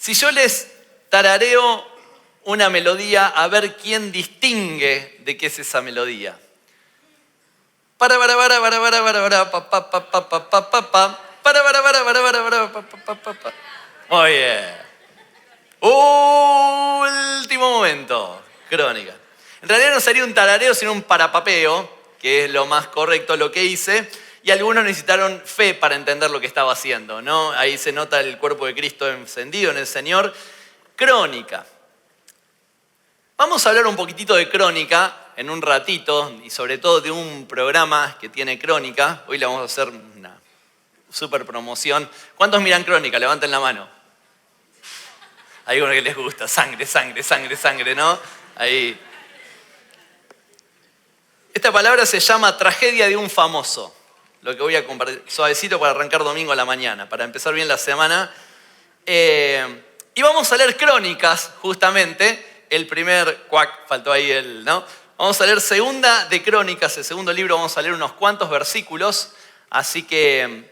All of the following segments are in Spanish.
Si yo les tarareo una melodía, a ver quién distingue de qué es esa melodía. Para para para para para para pa pa pa pa pa pa pa pa para para para para para pa pa pa pa. Muy bien. Último momento. Crónica. En realidad no sería un tarareo, sino un parapapeo, que es lo más correcto lo que hice. Y algunos necesitaron fe para entender lo que estaba haciendo, ¿no? Ahí se nota el cuerpo de Cristo encendido en el Señor. Crónica. Vamos a hablar un poquitito de Crónica en un ratito y sobre todo de un programa que tiene Crónica. Hoy le vamos a hacer una super promoción. ¿Cuántos miran Crónica? Levanten la mano. Hay uno que les gusta. Sangre, sangre, sangre, sangre, ¿no? Ahí. Esta palabra se llama tragedia de un famoso. Lo que voy a compartir suavecito para arrancar domingo a la mañana, para empezar bien la semana. Y vamos a leer Crónicas, justamente. El primer, faltó ahí ¿no? Vamos a leer Segunda de Crónicas, el segundo libro, vamos a leer unos cuantos versículos. Así que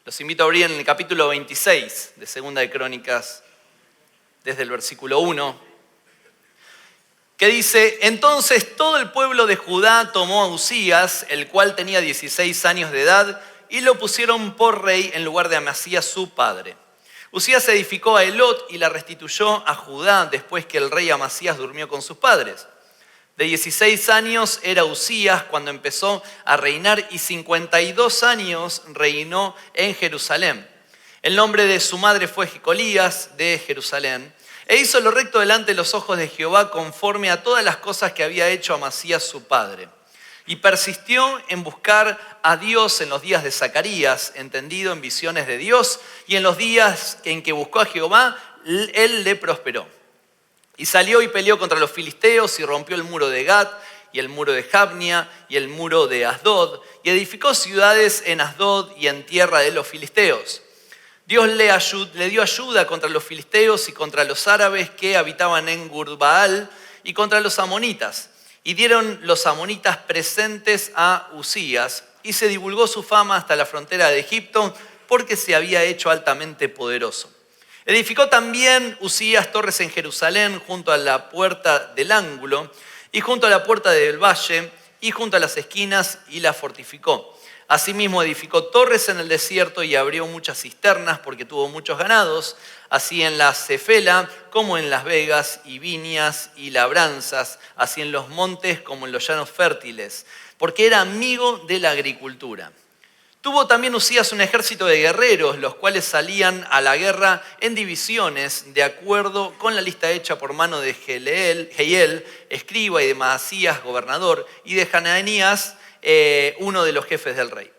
los invito a abrir en el capítulo 26 de Segunda de Crónicas, desde el versículo 1. Que dice, entonces todo el pueblo de Judá tomó a Uzías, el cual tenía 16 años de edad, y lo pusieron por rey en lugar de Amasías su padre. Uzías edificó a Elot y la restituyó a Judá después que el rey Amasías durmió con sus padres. De 16 años era Uzías cuando empezó a reinar y 52 años reinó en Jerusalén. El nombre de su madre fue Jecolías de Jerusalén. E hizo lo recto delante de los ojos de Jehová conforme a todas las cosas que había hecho Amasías su padre. Y persistió en buscar a Dios en los días de Zacarías, entendido en visiones de Dios, y en los días en que buscó a Jehová, él le prosperó. Y salió y peleó contra los filisteos y rompió el muro de Gat y el muro de Jabnia y el muro de Asdod, y edificó ciudades en Asdod y en tierra de los filisteos. Dios le dio ayuda contra los filisteos y contra los árabes que habitaban en Gurbaal y contra los amonitas. Y dieron los amonitas presentes a Uzías y se divulgó su fama hasta la frontera de Egipto porque se había hecho altamente poderoso. Edificó también Uzías torres en Jerusalén junto a la puerta del ángulo y junto a la puerta del valle y junto a las esquinas y la fortificó. Asimismo edificó torres en el desierto y abrió muchas cisternas porque tuvo muchos ganados, así en la Cefela como en las vegas y viñas y labranzas, así en los montes como en los llanos fértiles, porque era amigo de la agricultura. Tuvo también Uzías un ejército de guerreros, los cuales salían a la guerra en divisiones, de acuerdo con la lista hecha por mano de Jehiel, escriba, y de Maasías, gobernador, y de Hananías, uno de los jefes del rey.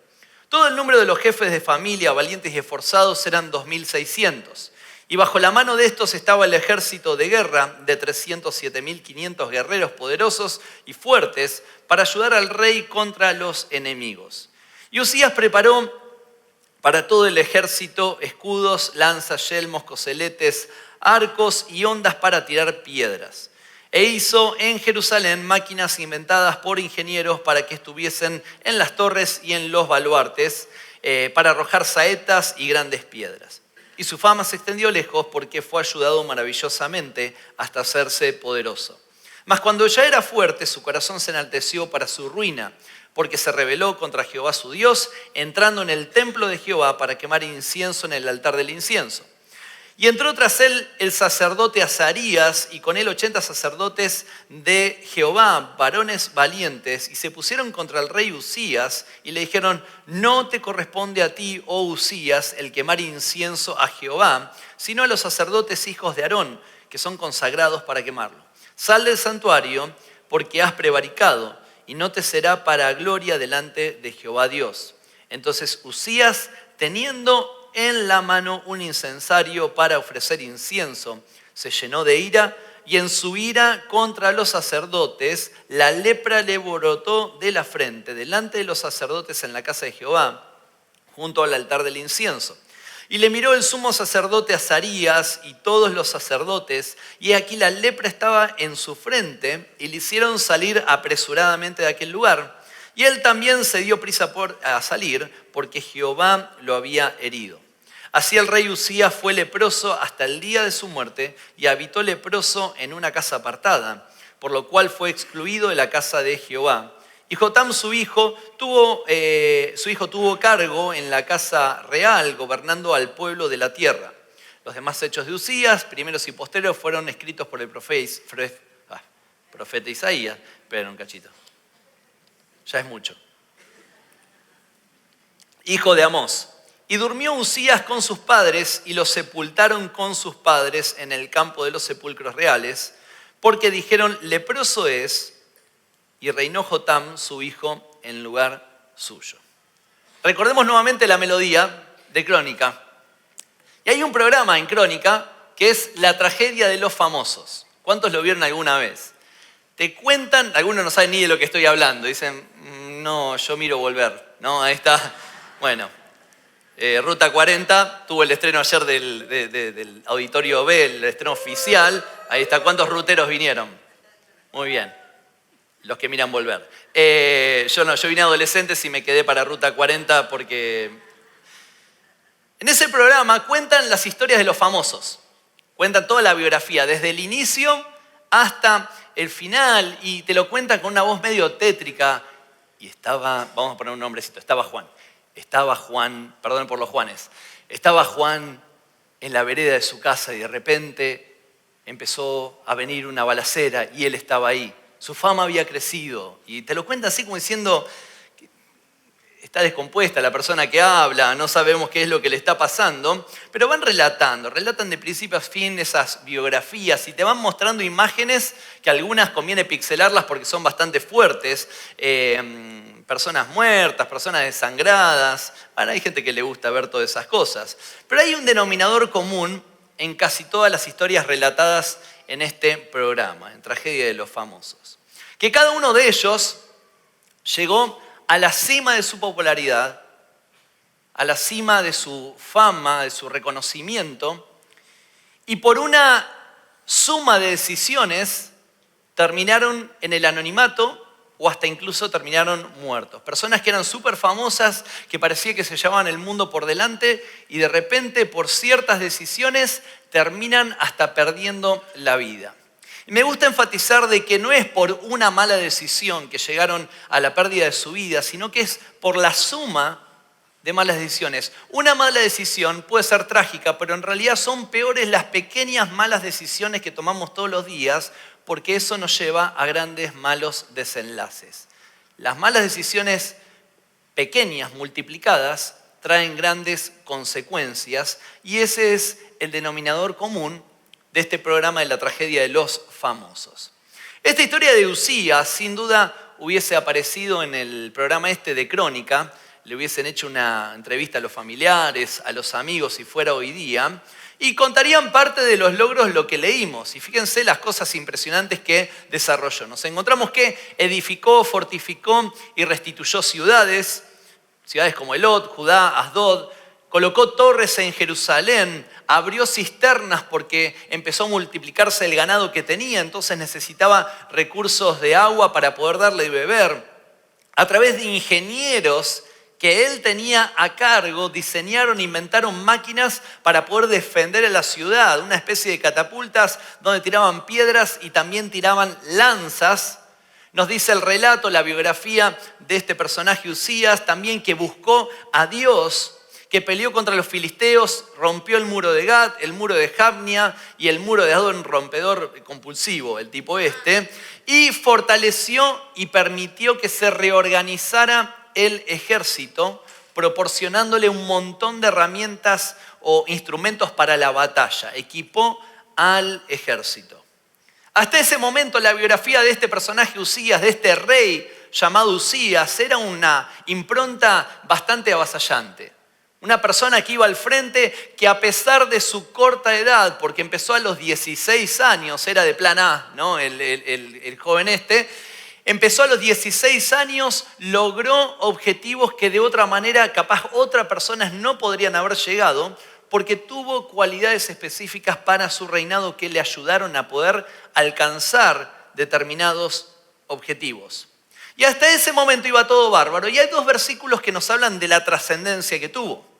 Todo el número de los jefes de familia, valientes y esforzados, eran 2.600. Y bajo la mano de estos estaba el ejército de guerra de 307.500 guerreros poderosos y fuertes para ayudar al rey contra los enemigos. Y Uzías preparó para todo el ejército escudos, lanzas, yelmos, coseletes, arcos y hondas para tirar piedras. E hizo en Jerusalén máquinas inventadas por ingenieros para que estuviesen en las torres y en los baluartes, para arrojar saetas y grandes piedras. Y su fama se extendió lejos porque fue ayudado maravillosamente hasta hacerse poderoso. Mas cuando ya era fuerte, su corazón se enalteció para su ruina, porque se rebeló contra Jehová su Dios, entrando en el templo de Jehová para quemar incienso en el altar del incienso. Y entró tras él el sacerdote Azarías, y con él 80 sacerdotes de Jehová, varones valientes, y se pusieron contra el rey Uzías, y le dijeron, no te corresponde a ti, oh Uzías, el quemar incienso a Jehová, sino a los sacerdotes hijos de Aarón, que son consagrados para quemarlo. Sal del santuario, porque has prevaricado, y no te será para gloria delante de Jehová Dios. Entonces Uzías, teniendo en la mano un incensario para ofrecer incienso, se llenó de ira, y en su ira contra los sacerdotes, la lepra le brotó de la frente, delante de los sacerdotes en la casa de Jehová, junto al altar del incienso. Y le miró el sumo sacerdote Azarías y todos los sacerdotes, y aquí la lepra estaba en su frente, y le hicieron salir apresuradamente de aquel lugar. Y él también se dio prisa a salir, porque Jehová lo había herido. Así el rey Usías fue leproso hasta el día de su muerte y habitó leproso en una casa apartada, por lo cual fue excluido de la casa de Jehová. Y Jotam, su hijo, tuvo cargo en la casa real, gobernando al pueblo de la tierra. Los demás hechos de Usías, primeros y posteriores, fueron escritos por el profeta Isaías. Espera un cachito. Ya es mucho. Hijo de Amós. Y durmió Usías con sus padres y los sepultaron con sus padres en el campo de los sepulcros reales, porque dijeron, leproso es, y reinó Jotam, su hijo, en lugar suyo. Recordemos nuevamente la melodía de Crónica. Y hay un programa en Crónica que es La tragedia de los famosos. ¿Cuántos lo vieron alguna vez? Te cuentan, algunos no saben ni de lo que estoy hablando, dicen, no, yo miro Volver, ¿no? Ahí está, bueno. Ruta 40 tuvo el estreno ayer del Auditorio B, el estreno oficial. Ahí está, ¿cuántos ruteros vinieron? Muy bien, los que miran Volver. Yo vine adolescente y me quedé para Ruta 40 porque en ese programa cuentan las historias de los famosos. Cuentan toda la biografía, desde el inicio hasta el final, y te lo cuentan con una voz medio tétrica. Y vamos a poner un nombrecito, Estaba Juan, perdón por los Juanes, estaba Juan en la vereda de su casa y de repente empezó a venir una balacera y él estaba ahí. Su fama había crecido y te lo cuenta así como diciendo, está descompuesta la persona que habla, no sabemos qué es lo que le está pasando, pero relatan de principio a fin esas biografías y te van mostrando imágenes que algunas conviene pixelarlas porque son bastante fuertes, personas muertas, personas desangradas. Bueno, hay gente que le gusta ver todas esas cosas. Pero hay un denominador común en casi todas las historias relatadas en este programa, en Tragedia de los Famosos. Que cada uno de ellos llegó a la cima de su popularidad, a la cima de su fama, de su reconocimiento, y por una suma de decisiones terminaron en el anonimato o hasta incluso terminaron muertos. Personas que eran súper famosas, que parecía que se llevaban el mundo por delante y de repente por ciertas decisiones terminan hasta perdiendo la vida. Y me gusta enfatizar de que no es por una mala decisión que llegaron a la pérdida de su vida, sino que es por la suma de malas decisiones. Una mala decisión puede ser trágica, pero en realidad son peores las pequeñas malas decisiones que tomamos todos los días, porque eso nos lleva a grandes malos desenlaces. Las malas decisiones pequeñas, multiplicadas, traen grandes consecuencias y ese es el denominador común de este programa de La tragedia de los famosos. Esta historia de Usías, sin duda, hubiese aparecido en el programa de Crónica, le hubiesen hecho una entrevista a los familiares, a los amigos, si fuera hoy día, y contarían parte de los logros lo que leímos. Y fíjense las cosas impresionantes que desarrolló. Nos encontramos que edificó, fortificó y restituyó ciudades como Elot, Judá, Asdod, colocó torres en Jerusalén, abrió cisternas porque empezó a multiplicarse el ganado que tenía, entonces necesitaba recursos de agua para poder darle de beber. A través de ingenieros que él tenía a cargo, diseñaron e inventaron máquinas para poder defender a la ciudad, una especie de catapultas donde tiraban piedras y también tiraban lanzas. Nos dice el relato, la biografía de este personaje Usías, también que buscó a Dios, que peleó contra los filisteos, rompió el muro de Gat, el muro de Jabnia y el muro de Adón, rompedor compulsivo, el tipo y fortaleció y permitió que se reorganizara el ejército, proporcionándole un montón de herramientas o instrumentos para la batalla. Equipó al ejército. Hasta ese momento la biografía de este personaje Usías, de este rey llamado Usías, era una impronta bastante avasallante. Una persona que iba al frente, que a pesar de su corta edad, porque empezó a los 16 años, era de plan A, ¿no? el joven empezó a los 16 años, logró objetivos que de otra manera capaz otras personas no podrían haber llegado, porque tuvo cualidades específicas para su reinado que le ayudaron a poder alcanzar determinados objetivos. Y hasta ese momento iba todo bárbaro. Y hay dos versículos que nos hablan de la trascendencia que tuvo.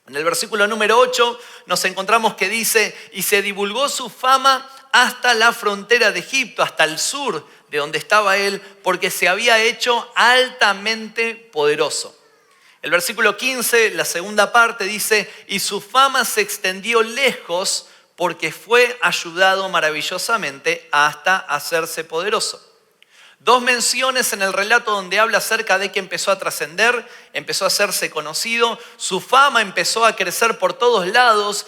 En el versículo número 8 nos encontramos que dice, y se divulgó su fama hasta la frontera de Egipto, hasta el sur de donde estaba él, porque se había hecho altamente poderoso. El versículo 15, la segunda parte, dice, y su fama se extendió lejos porque fue ayudado maravillosamente hasta hacerse poderoso. Dos menciones en el relato donde habla acerca de que empezó a trascender, empezó a hacerse conocido, su fama empezó a crecer por todos lados,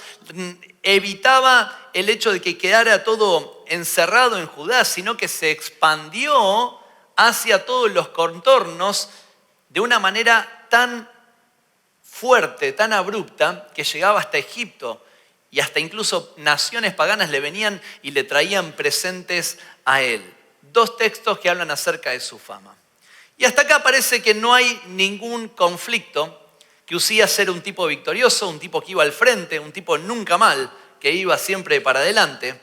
evitaba el hecho de que quedara todo encerrado en Judá, sino que se expandió hacia todos los contornos de una manera tan fuerte, tan abrupta, que llegaba hasta Egipto y hasta incluso naciones paganas le venían y le traían presentes a él. Dos textos que hablan acerca de su fama. Y hasta acá parece que no hay ningún conflicto, que Uzías era un tipo victorioso, un tipo que iba al frente, un tipo nunca mal, que iba siempre para adelante.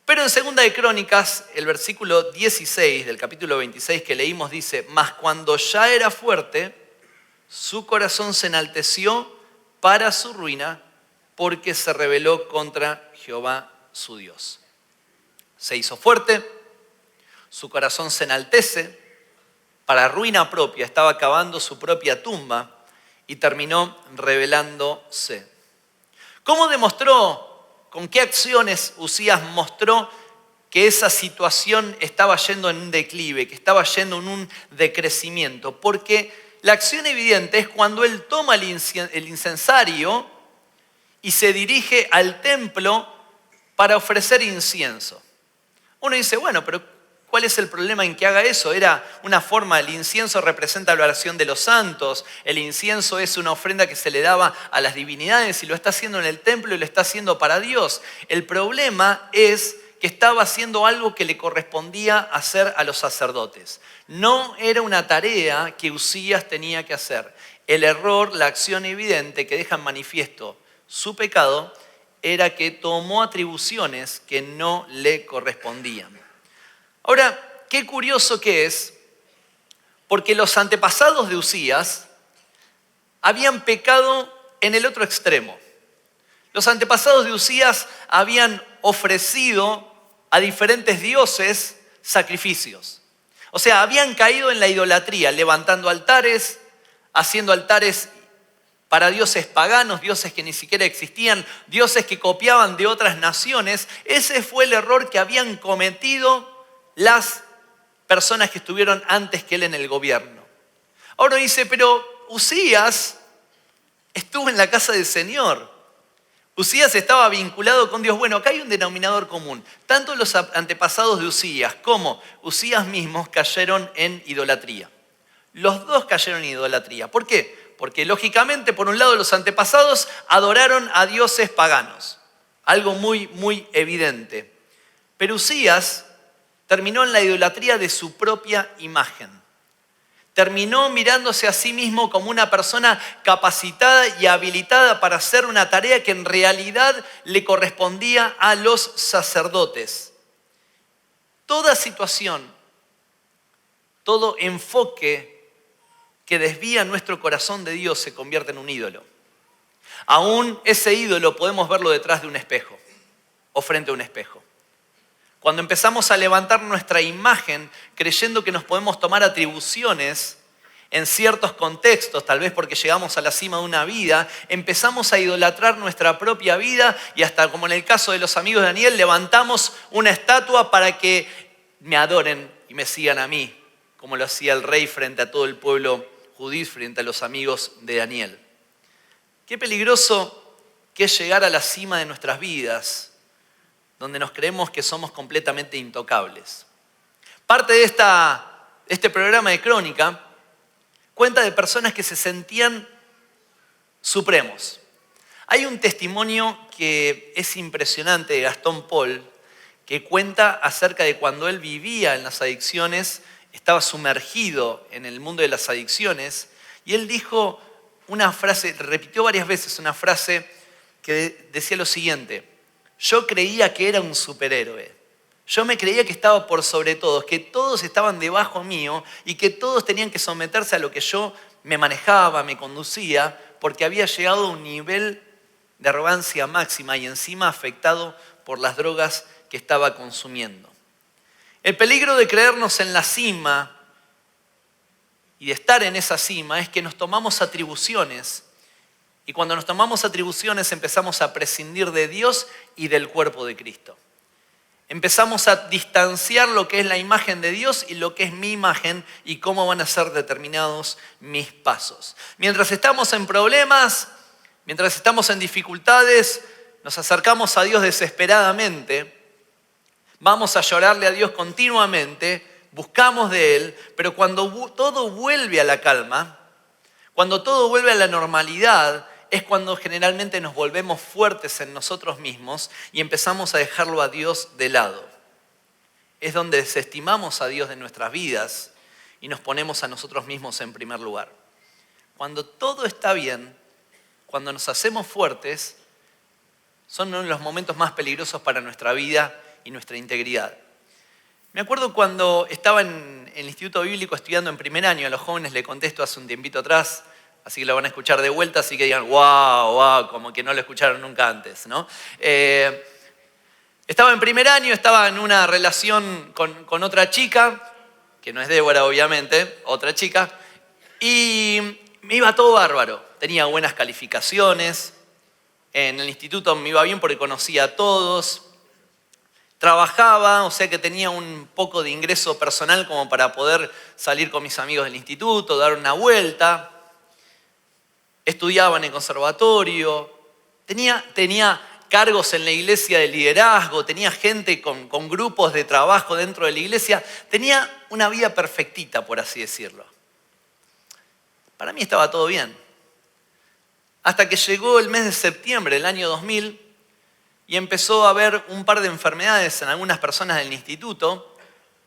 Pero en Segunda de Crónicas, el versículo 16 del capítulo 26 que leímos dice, mas cuando ya era fuerte, su corazón se enalteció para su ruina, porque se rebeló contra Jehová su Dios. Se hizo fuerte, su corazón se enaltece, para ruina propia, estaba cavando su propia tumba y terminó rebelándose. ¿Cómo demostró, con qué acciones Uzías mostró que esa situación estaba yendo en un declive, que estaba yendo en un decrecimiento? Porque la acción evidente es cuando él toma el incensario y se dirige al templo para ofrecer incienso. Uno dice, bueno, pero ¿cuál es el problema en que haga eso? Era una forma, el incienso representa la oración de los santos, el incienso es una ofrenda que se le daba a las divinidades y lo está haciendo en el templo y lo está haciendo para Dios. El problema es que estaba haciendo algo que le correspondía hacer a los sacerdotes. No era una tarea que Uzías tenía que hacer. El error, la acción evidente que deja en manifiesto su pecado, era que tomó atribuciones que no le correspondían. Ahora, qué curioso que es, porque los antepasados de Uzías habían pecado en el otro extremo. Los antepasados de Uzías habían ofrecido a diferentes dioses sacrificios. O sea, habían caído en la idolatría, levantando altares, haciendo altares para dioses paganos, dioses que ni siquiera existían, dioses que copiaban de otras naciones. Ese fue el error que habían cometido las personas que estuvieron antes que él en el gobierno. Ahora dice, pero Uzías estuvo en la casa del Señor. Uzías estaba vinculado con Dios. Bueno, acá hay un denominador común. Tanto los antepasados de Uzías como Uzías mismos cayeron en idolatría. Los dos cayeron en idolatría. ¿Por qué? Porque lógicamente, por un lado, los antepasados adoraron a dioses paganos. Algo muy, muy evidente. Pero Uzías terminó en la idolatría de su propia imagen. Terminó mirándose a sí mismo como una persona capacitada y habilitada para hacer una tarea que en realidad le correspondía a los sacerdotes. Toda situación, todo enfoque que desvía nuestro corazón de Dios se convierte en un ídolo. Aún ese ídolo podemos verlo detrás de un espejo o frente a un espejo. Cuando empezamos a levantar nuestra imagen creyendo que nos podemos tomar atribuciones en ciertos contextos, tal vez porque llegamos a la cima de una vida, empezamos a idolatrar nuestra propia vida y hasta como en el caso de los amigos de Daniel, levantamos una estatua para que me adoren y me sigan a mí, como lo hacía el rey frente a todo el pueblo judío, frente a los amigos de Daniel. Qué peligroso que es llegar a la cima de nuestras vidas, donde nos creemos que somos completamente intocables. Parte de este programa de Crónica cuenta de personas que se sentían supremos. Hay un testimonio que es impresionante de Gastón Paul, que cuenta acerca de cuando él vivía en las adicciones, estaba sumergido en el mundo de las adicciones, y él dijo una frase, repitió varias veces una frase que decía lo siguiente: yo creía que era un superhéroe. Yo me creía que estaba por sobre todos, que todos estaban debajo mío y que todos tenían que someterse a lo que yo me manejaba, me conducía, porque había llegado a un nivel de arrogancia máxima y encima afectado por las drogas que estaba consumiendo. El peligro de creernos en la cima y de estar en esa cima es que nos tomamos atribuciones. Y cuando nos tomamos atribuciones empezamos a prescindir de Dios y del cuerpo de Cristo. Empezamos a distanciar lo que es la imagen de Dios y lo que es mi imagen y cómo van a ser determinados mis pasos. Mientras estamos en problemas, mientras estamos en dificultades, nos acercamos a Dios desesperadamente, vamos a llorarle a Dios continuamente, buscamos de Él, pero cuando todo vuelve a la calma, cuando todo vuelve a la normalidad, es cuando generalmente nos volvemos fuertes en nosotros mismos y empezamos a dejarlo a Dios de lado. Es donde desestimamos a Dios de nuestras vidas y nos ponemos a nosotros mismos en primer lugar. Cuando todo está bien, cuando nos hacemos fuertes, son uno de los momentos más peligrosos para nuestra vida y nuestra integridad. Me acuerdo cuando estaba en el Instituto Bíblico estudiando en primer año, a los jóvenes le contesto hace un tiempito atrás, así que lo van a escuchar de vuelta, así que digan, wow, como que no lo escucharon nunca antes, ¿no? Estaba en primer año, estaba en una relación con otra chica, que no es Débora obviamente, otra chica, y me iba todo bárbaro. Tenía buenas calificaciones, en el instituto me iba bien porque conocía a todos, trabajaba, o sea que tenía un poco de ingreso personal como para poder salir con mis amigos del instituto, dar una vuelta. Estudiaba en el conservatorio, tenía cargos en la iglesia de liderazgo, tenía gente con grupos de trabajo dentro de la iglesia, tenía una vida perfectita, por así decirlo. Para mí estaba todo bien. Hasta que llegó el mes de septiembre del año 2000 y empezó a haber un par de enfermedades en algunas personas del instituto,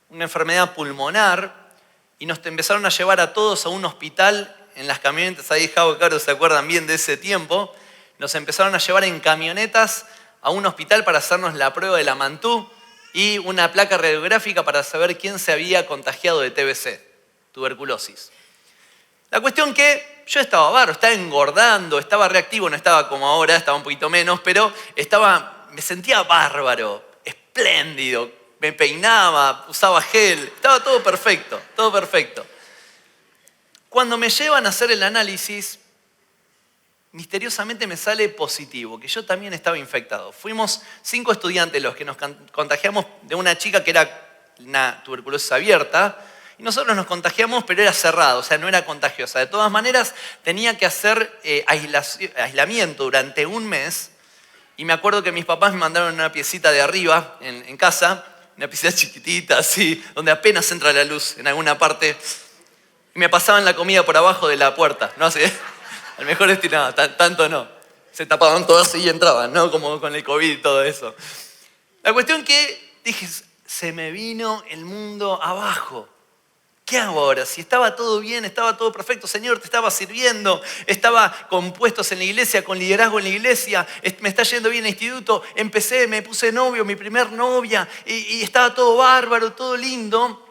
una enfermedad pulmonar, y nos empezaron a llevar a todos a un hospital en las camionetas. Ahí Javo, Caro, ¿se acuerdan bien de ese tiempo? Nos empezaron a llevar en camionetas a un hospital para hacernos la prueba de la Mantú y una placa radiográfica para saber quién se había contagiado de TBC, tuberculosis. La cuestión que yo estaba bárbaro, estaba engordando, estaba reactivo, no estaba como ahora, estaba un poquito menos, pero me sentía bárbaro, espléndido, me peinaba, usaba gel, estaba todo perfecto, todo perfecto. Cuando me llevan a hacer el análisis, misteriosamente me sale positivo, que yo también estaba infectado. Fuimos 5 estudiantes los que nos contagiamos de una chica que era una tuberculosis abierta, y nosotros nos contagiamos, pero era cerrado, o sea, no era contagiosa. De todas maneras, tenía que hacer aislamiento durante un mes, y me acuerdo que mis papás me mandaron una piecita de arriba en casa, una piecita chiquitita, así, donde apenas entra la luz en alguna parte, y me pasaban la comida por abajo de la puerta, ¿no? Así, al mejor estilo, tanto no. Se tapaban todos así y entraban, ¿no? Como con el COVID y todo eso. La cuestión que dije, se me vino el mundo abajo. ¿Qué hago ahora? Si estaba todo bien, estaba todo perfecto, Señor, te estaba sirviendo, estaba con puestos en la iglesia, con liderazgo en la iglesia, me está yendo bien el instituto, me puse novio, mi primer novia, y estaba todo bárbaro, todo lindo.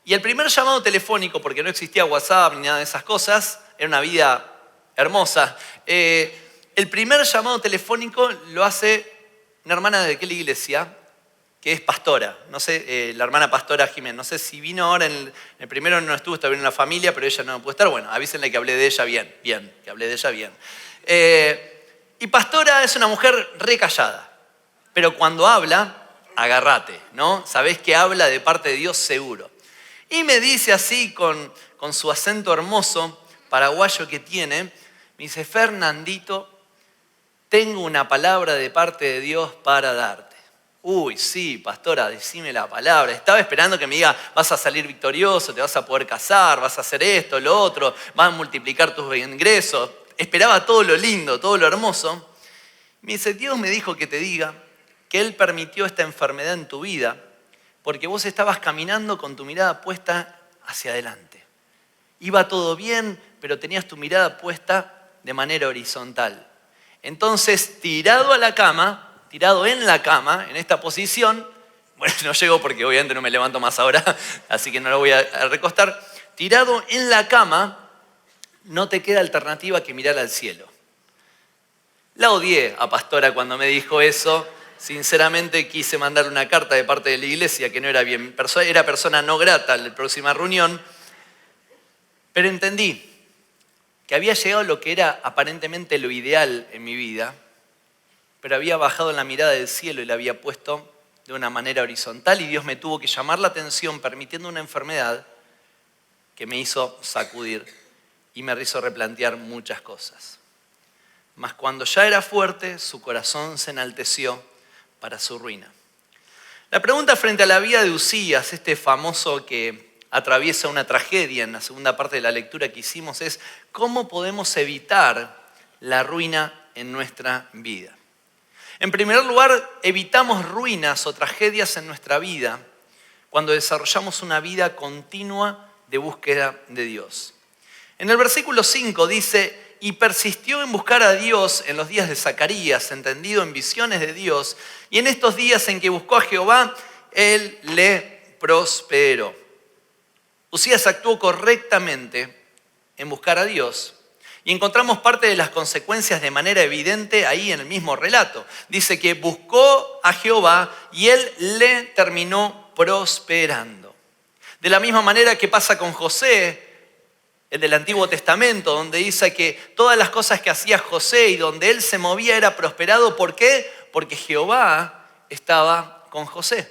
Y el primer llamado telefónico, porque no existía WhatsApp ni nada de esas cosas, era una vida hermosa, el primer llamado telefónico lo hace una hermana de aquella iglesia, que es pastora, no sé, la hermana pastora Jiménez, no sé si vino ahora en el primero no estuvo, estaba en la familia, pero ella no pudo estar, bueno, avísenle que hablé de ella bien, que hablé de ella bien. Y pastora es una mujer re callada, pero cuando habla, agárrate, ¿no? Sabés que habla de parte de Dios seguro. Y me dice así, con su acento hermoso, paraguayo que tiene, me dice, Fernandito, tengo una palabra de parte de Dios para darte. Uy, sí, pastora, decime la palabra. Estaba esperando que me diga, vas a salir victorioso, te vas a poder casar, vas a hacer esto, lo otro, vas a multiplicar tus ingresos. Esperaba todo lo lindo, todo lo hermoso. Me dice, Dios me dijo que te diga que Él permitió esta enfermedad en tu vida porque vos estabas caminando con tu mirada puesta hacia adelante. Iba todo bien, pero tenías tu mirada puesta de manera horizontal. Entonces, tirado en la cama, en esta posición, bueno, no llego porque obviamente no me levanto más ahora, así que no lo voy a recostar. Tirado en la cama, no te queda alternativa que mirar al cielo. La odié a Pastora cuando me dijo eso. Sinceramente quise mandarle una carta de parte de la iglesia que no era bien, era persona no grata en la próxima reunión, pero entendí que había llegado a lo que era aparentemente lo ideal en mi vida, pero había bajado la mirada del cielo y la había puesto de una manera horizontal y Dios me tuvo que llamar la atención permitiendo una enfermedad que me hizo sacudir y me hizo replantear muchas cosas. Mas cuando ya era fuerte, su corazón se enalteció para su ruina. La pregunta frente a la vida de Uzías, este famoso que atraviesa una tragedia en la segunda parte de la lectura que hicimos, es cómo podemos evitar la ruina en nuestra vida. En primer lugar, evitamos ruinas o tragedias en nuestra vida cuando desarrollamos una vida continua de búsqueda de Dios. En el versículo 5 dice: y persistió en buscar a Dios en los días de Zacarías, entendido en visiones de Dios, y en estos días en que buscó a Jehová, Él le prosperó. Uzías actuó correctamente en buscar a Dios, y encontramos parte de las consecuencias de manera evidente ahí en el mismo relato. Dice que buscó a Jehová y Él le terminó prosperando. De la misma manera que pasa con José, el del Antiguo Testamento, donde dice que todas las cosas que hacía José y donde él se movía era prosperado. ¿Por qué? Porque Jehová estaba con José.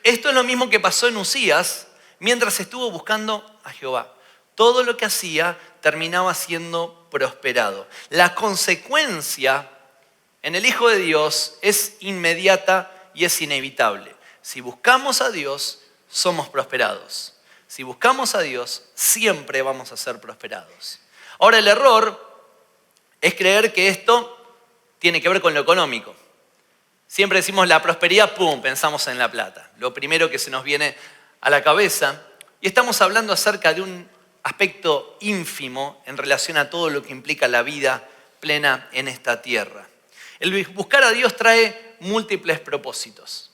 Esto es lo mismo que pasó en Uzías mientras estuvo buscando a Jehová. Todo lo que hacía terminaba siendo prosperado. La consecuencia en el Hijo de Dios es inmediata y es inevitable. Si buscamos a Dios, somos prosperados. Si buscamos a Dios, siempre vamos a ser prosperados. Ahora, el error es creer que esto tiene que ver con lo económico. Siempre decimos la prosperidad, ¡pum!, pensamos en la plata. Lo primero que se nos viene a la cabeza. Y estamos hablando acerca de un aspecto ínfimo en relación a todo lo que implica la vida plena en esta tierra. El buscar a Dios trae múltiples propósitos.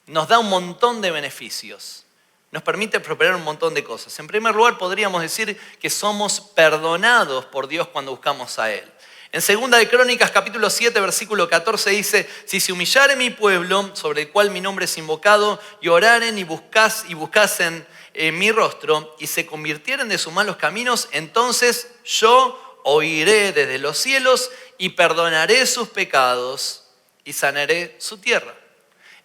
Nos da un montón de beneficios. Nos permite prosperar un montón de cosas. En primer lugar, podríamos decir que somos perdonados por Dios cuando buscamos a Él. En 2 de Crónicas, capítulo 7, versículo 14, dice: si se humillare mi pueblo, sobre el cual mi nombre es invocado, y oraren y buscasen mi rostro, y se convirtieren de sus malos caminos, entonces yo oiré desde los cielos y perdonaré sus pecados y sanaré su tierra.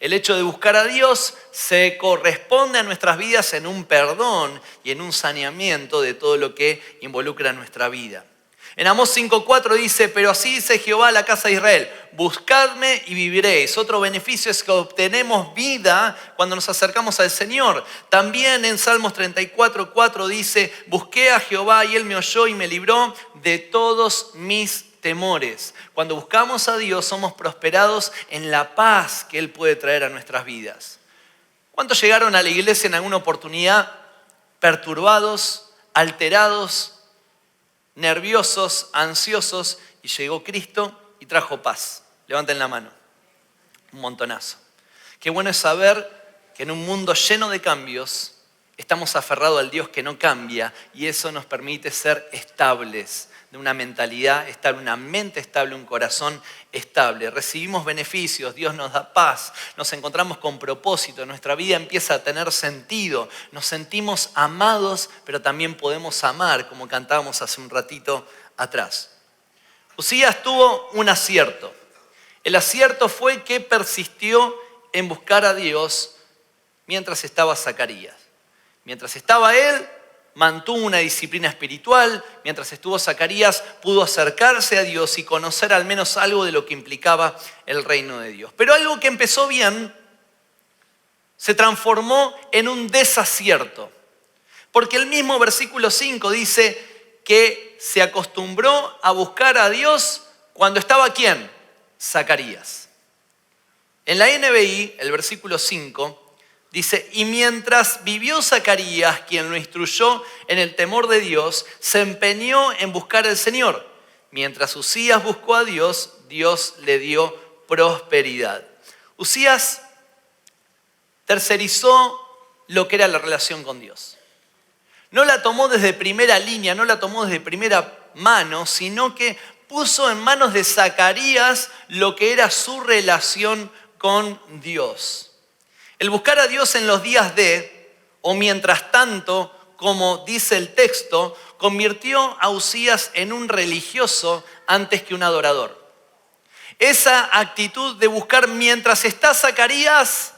El hecho de buscar a Dios se corresponde a nuestras vidas en un perdón y en un saneamiento de todo lo que involucra nuestra vida. En Amós 5:4 dice: pero así dice Jehová a la casa de Israel: buscadme y viviréis. Otro beneficio es que obtenemos vida cuando nos acercamos al Señor. También en Salmos 34:4 dice: busqué a Jehová y Él me oyó y me libró de todos mis temores. Cuando buscamos a Dios somos prosperados en la paz que Él puede traer a nuestras vidas. ¿Cuántos llegaron a la iglesia en alguna oportunidad perturbados, alterados, nerviosos, ansiosos, y llegó Cristo y trajo paz? Levanten la mano. Un montonazo. Qué bueno es saber que en un mundo lleno de cambios estamos aferrados al Dios que no cambia, y eso nos permite ser estables, de una mentalidad estable, una mente estable, un corazón estable. Recibimos beneficios, Dios nos da paz, nos encontramos con propósito, nuestra vida empieza a tener sentido, nos sentimos amados, pero también podemos amar, como cantábamos hace un ratito atrás. Uzías tuvo un acierto. El acierto fue que persistió en buscar a Dios mientras estaba Zacarías. Mientras estaba él, mantuvo una disciplina espiritual. Mientras estuvo Zacarías, pudo acercarse a Dios y conocer al menos algo de lo que implicaba el reino de Dios. Pero algo que empezó bien se transformó en un desacierto. Porque el mismo versículo 5 dice que se acostumbró a buscar a Dios cuando estaba ¿quién? Zacarías. En la NBI, el versículo 5 dice: y mientras vivió Zacarías, quien lo instruyó en el temor de Dios, se empeñó en buscar al Señor. Mientras Uzías buscó a Dios, Dios le dio prosperidad. Uzías tercerizó lo que era la relación con Dios. no la tomó desde primera línea, no la tomó desde primera mano, sino que puso en manos de Zacarías lo que era su relación con Dios. El buscar a Dios en los días o mientras tanto, como dice el texto, convirtió a Uzías en un religioso antes que un adorador. Esa actitud de buscar mientras está Zacarías,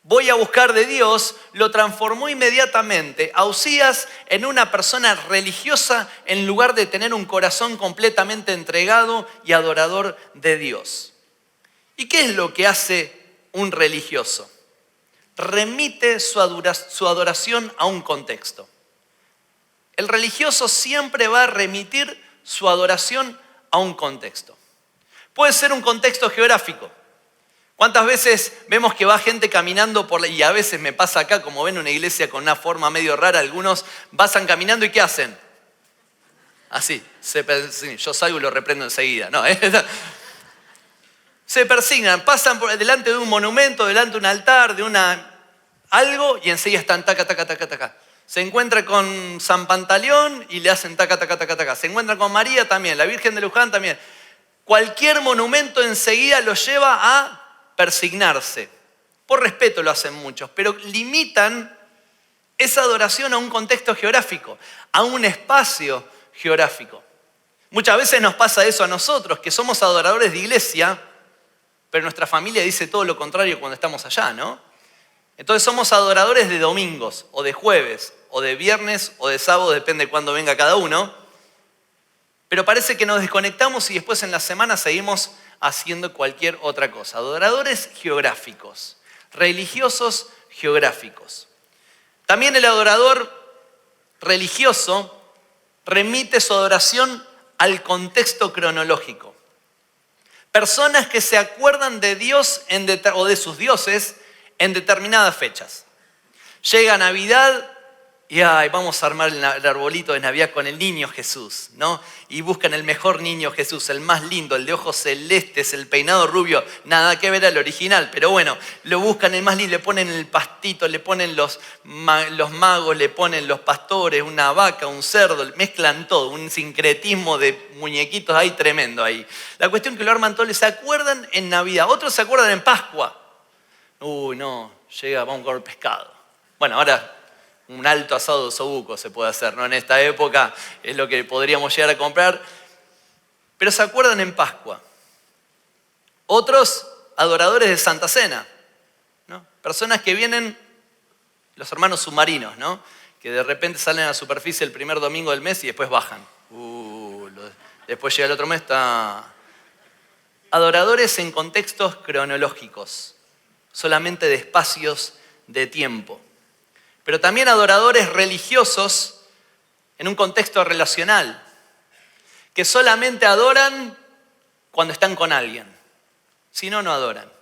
voy a buscar de Dios, lo transformó inmediatamente a Uzías en una persona religiosa en lugar de tener un corazón completamente entregado y adorador de Dios. ¿Y qué es lo que hace un religioso? Remite su adoración a un contexto. El religioso siempre va a remitir su adoración a un contexto. Puede ser un contexto geográfico. ¿Cuántas veces vemos que va gente caminando y a veces me pasa acá, como ven una iglesia con una forma medio rara, algunos pasan caminando y ¿qué hacen? Así, yo salgo y lo reprendo enseguida. No, se persignan, pasan por delante de un monumento, delante de un altar, de algo y enseguida están taca, taca, taca, taca. Se encuentra con San Pantaleón y le hacen taca, taca, taca, taca. Se encuentra con María también, la Virgen de Luján también. Cualquier monumento enseguida lo lleva a persignarse. Por respeto lo hacen muchos, pero limitan esa adoración a un contexto geográfico, a un espacio geográfico. Muchas veces nos pasa eso a nosotros, que somos adoradores de iglesia, pero nuestra familia dice todo lo contrario cuando estamos allá, ¿no? Entonces somos adoradores de domingos, o de jueves, o de viernes, o de sábado, depende de cuándo venga cada uno. Pero parece que nos desconectamos y después en la semana seguimos haciendo cualquier otra cosa. Adoradores geográficos, religiosos geográficos. También el adorador religioso remite su adoración al contexto cronológico. Personas que se acuerdan de Dios o de sus dioses en determinadas fechas. Llega Navidad y vamos a armar el arbolito de Navidad con el niño Jesús, ¿no? Y buscan el mejor niño Jesús, el más lindo, el de ojos celestes, el peinado rubio, nada que ver al original, pero bueno, lo buscan el más lindo, le ponen el pastito, le ponen los magos, le ponen los pastores, una vaca, un cerdo, mezclan todo, un sincretismo de muñequitos ahí tremendo ahí. La cuestión es que lo arman todos, se acuerdan en Navidad, otros se acuerdan en Pascua. No, vamos a comer pescado. Bueno, ahora un alto asado de osobuco se puede hacer, ¿no? En esta época es lo que podríamos llegar a comprar. Pero se acuerdan en Pascua. Otros adoradores de Santa Cena, ¿no? Personas que vienen, los hermanos submarinos, ¿no? Que de repente salen a la superficie el primer domingo del mes y después bajan. Después llega el otro mes, adoradores en contextos cronológicos, solamente de espacios de tiempo. Pero también adoradores religiosos en un contexto relacional, que solamente adoran cuando están con alguien, si no, no adoran.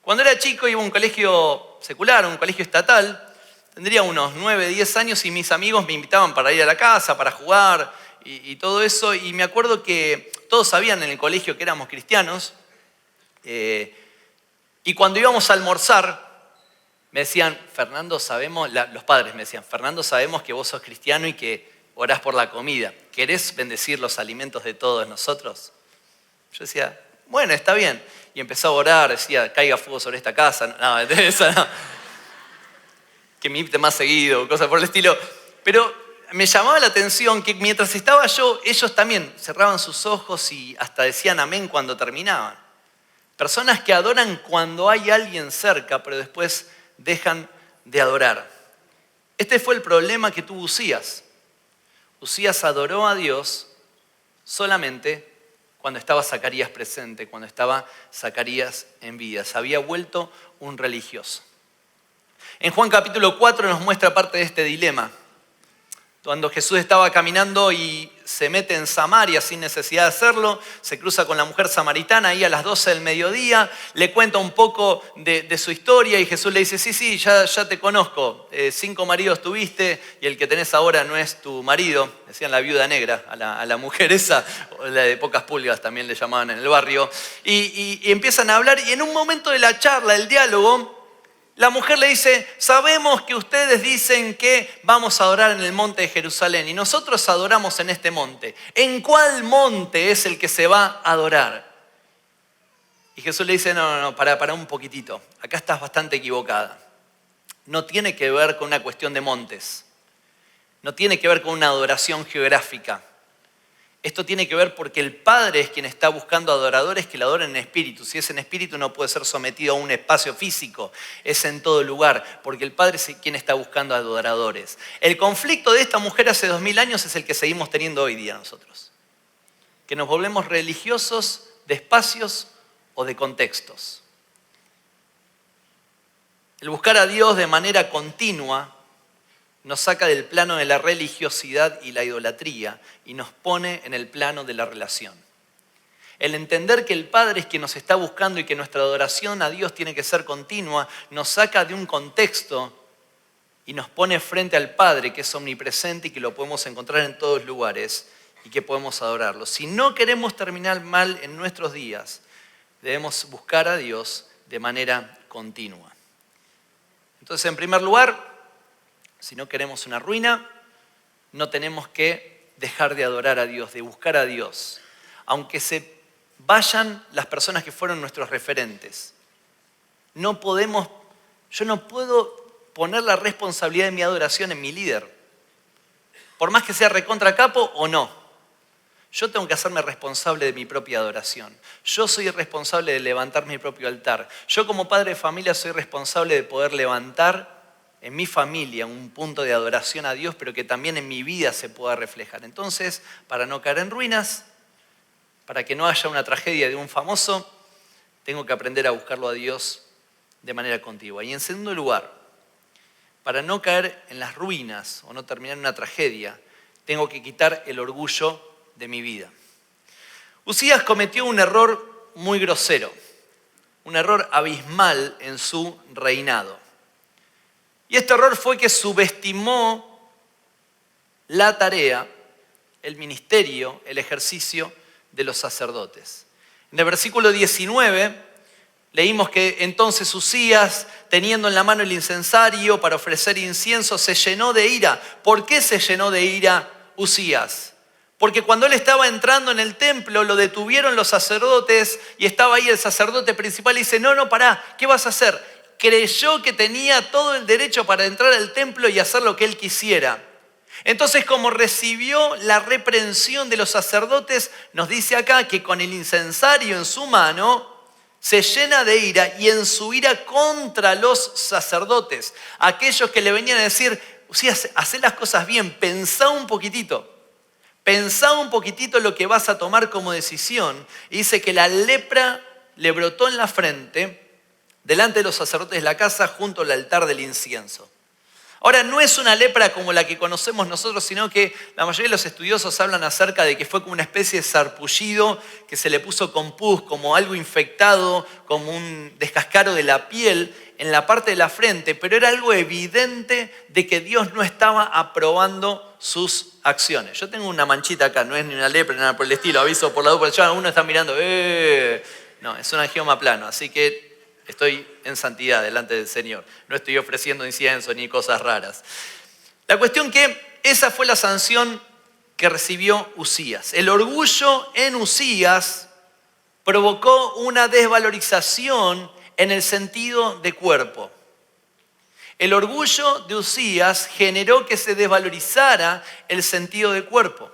Cuando era chico iba a un colegio secular, un colegio estatal, tendría unos 9, 10 años y mis amigos me invitaban para ir a la casa, para jugar y todo eso, y me acuerdo que todos sabían en el colegio que éramos cristianos, y cuando íbamos a almorzar, me decían, Fernando, los padres me decían, Fernando, sabemos que vos sos cristiano y que orás por la comida. ¿Querés bendecir los alimentos de todos nosotros? Yo decía, bueno, está bien. Y empezó a orar, decía, caiga fuego sobre esta casa. No, esa no. Que me invite más seguido, cosas por el estilo. Pero me llamaba la atención que mientras estaba yo, ellos también cerraban sus ojos y hasta decían amén cuando terminaban. Personas que adoran cuando hay alguien cerca, pero después dejan de adorar. Este fue el problema que tuvo Uzías. Uzías adoró a Dios solamente cuando estaba Zacarías presente, cuando estaba Zacarías en vida. Se había vuelto un religioso. En Juan capítulo 4 nos muestra parte de este dilema. Cuando Jesús estaba caminando y se mete en Samaria sin necesidad de hacerlo, se cruza con la mujer samaritana ahí a las 12 del mediodía, le cuenta un poco de su historia y Jesús le dice, sí, ya te conozco, 5 maridos tuviste y el que tenés ahora no es tu marido, decían la viuda negra a la mujer esa, o la de pocas pulgas también le llamaban en el barrio, y empiezan a hablar y en un momento de la charla, el diálogo, La mujer le dice, sabemos que ustedes dicen que vamos a adorar en el monte de Jerusalén y nosotros adoramos en este monte. ¿En cuál monte es el que se va a adorar? Y Jesús le dice, no, para un poquitito. Acá estás bastante equivocada. No tiene que ver con una cuestión de montes. No tiene que ver con una adoración geográfica. Esto tiene que ver porque el Padre es quien está buscando adoradores que le adoren en espíritu. Si es en espíritu no puede ser sometido a un espacio físico, es en todo lugar, porque el Padre es quien está buscando adoradores. El conflicto de esta mujer hace 2000 años es el que seguimos teniendo hoy día nosotros. Que nos volvemos religiosos de espacios o de contextos. El buscar a Dios de manera continua nos saca del plano de la religiosidad y la idolatría y nos pone en el plano de la relación. El entender que el Padre es quien nos está buscando y que nuestra adoración a Dios tiene que ser continua, nos saca de un contexto y nos pone frente al Padre que es omnipresente y que lo podemos encontrar en todos lugares y que podemos adorarlo. Si no queremos terminar mal en nuestros días, debemos buscar a Dios de manera continua. Entonces, en primer lugar, si no queremos una ruina, no tenemos que dejar de adorar a Dios, de buscar a Dios. Aunque se vayan las personas que fueron nuestros referentes. Yo no puedo poner la responsabilidad de mi adoración en mi líder. Por más que sea recontra capo o no. Yo tengo que hacerme responsable de mi propia adoración. Yo soy responsable de levantar mi propio altar. Yo como padre de familia soy responsable de poder levantar en mi familia un punto de adoración a Dios, pero que también en mi vida se pueda reflejar. Entonces, para no caer en ruinas, para que no haya una tragedia de un famoso, tengo que aprender a buscarlo a Dios de manera continua. Y en segundo lugar, para no caer en las ruinas o no terminar en una tragedia, tengo que quitar el orgullo de mi vida. Uzías cometió un error muy grosero, un error abismal en su reinado. Y este error fue que subestimó la tarea, el ministerio, el ejercicio de los sacerdotes. En el versículo 19 leímos que entonces Uzías, teniendo en la mano el incensario para ofrecer incienso, se llenó de ira. ¿Por qué se llenó de ira Uzías? Porque cuando él estaba entrando en el templo, lo detuvieron los sacerdotes y estaba ahí el sacerdote principal y dice, no, pará, ¿qué vas a hacer? Creyó que tenía todo el derecho para entrar al templo y hacer lo que él quisiera. Entonces, como recibió la reprensión de los sacerdotes, nos dice acá que con el incensario en su mano se llena de ira y en su ira contra los sacerdotes, aquellos que le venían a decir, sí, hacé las cosas bien, pensá un poquitito lo que vas a tomar como decisión. Y dice que la lepra le brotó en la frente delante de los sacerdotes de la casa junto al altar del incienso. Ahora, no es una lepra como la que conocemos nosotros, sino que la mayoría de los estudiosos hablan acerca de que fue como una especie de sarpullido que se le puso con pus, como algo infectado, como un descascaro de la piel en la parte de la frente, pero era algo evidente de que Dios no estaba aprobando sus acciones. Yo tengo una manchita acá, no es ni una lepra, ni nada por el estilo, aviso por la duda, porque uno está mirando, no, es un angioma plano, así que estoy en santidad delante del Señor. No estoy ofreciendo incienso ni cosas raras. La cuestión que esa fue la sanción que recibió Uzías. El orgullo en Uzías provocó una desvalorización en el sentido de cuerpo. El orgullo de Uzías generó que se desvalorizara el sentido de cuerpo.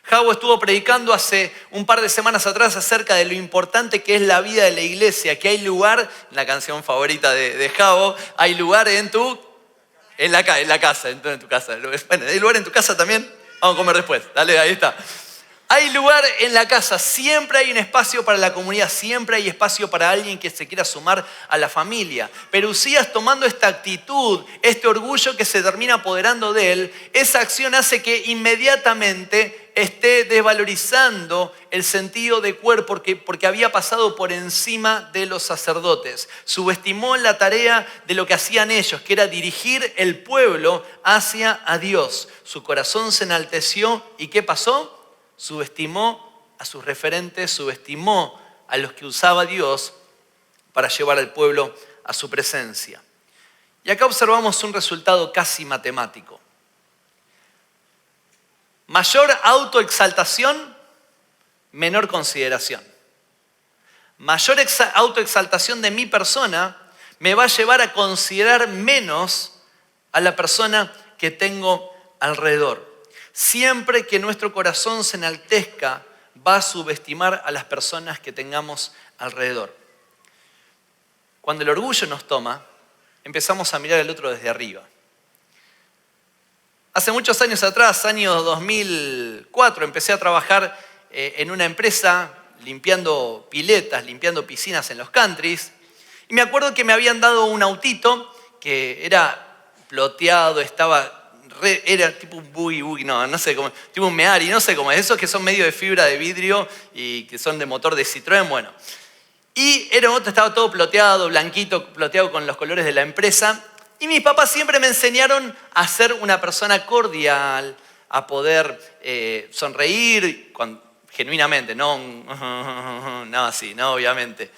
Javo estuvo predicando hace un par de semanas atrás acerca de lo importante que es la vida de la iglesia, que hay lugar, la canción favorita de Javo, hay lugar en la casa, en tu casa. Bueno, ¿hay lugar en tu casa también? Vamos a comer después, dale, ahí está. Hay lugar en la casa, siempre hay un espacio para la comunidad, siempre hay espacio para alguien que se quiera sumar a la familia. Pero Uzías, tomando esta actitud, este orgullo que se termina apoderando de él, esa acción hace que inmediatamente esté desvalorizando el sentido de cuerpo porque había pasado por encima de los sacerdotes. Subestimó la tarea de lo que hacían ellos, que era dirigir el pueblo hacia a Dios. Su corazón se enalteció y ¿qué pasó? Subestimó a sus referentes, subestimó a los que usaba Dios para llevar al pueblo a su presencia. Y acá observamos un resultado casi matemático. Mayor autoexaltación, menor consideración. Mayor autoexaltación de mi persona me va a llevar a considerar menos a la persona que tengo alrededor. Siempre que nuestro corazón se enaltezca, va a subestimar a las personas que tengamos alrededor. Cuando el orgullo nos toma, empezamos a mirar al otro desde arriba. Hace muchos años atrás, año 2004, empecé a trabajar en una empresa limpiando piletas, limpiando piscinas en los countries. Y me acuerdo que me habían dado un autito que era ploteado, era tipo un buggy, no sé cómo, tipo un Meari, no sé cómo es, esos que son medio de fibra de vidrio y que son de motor de Citroën, bueno. Y era un auto, estaba todo ploteado, blanquito, ploteado con los colores de la empresa. Y mis papás siempre me enseñaron a ser una persona cordial, a poder sonreír genuinamente, no así, no obviamente.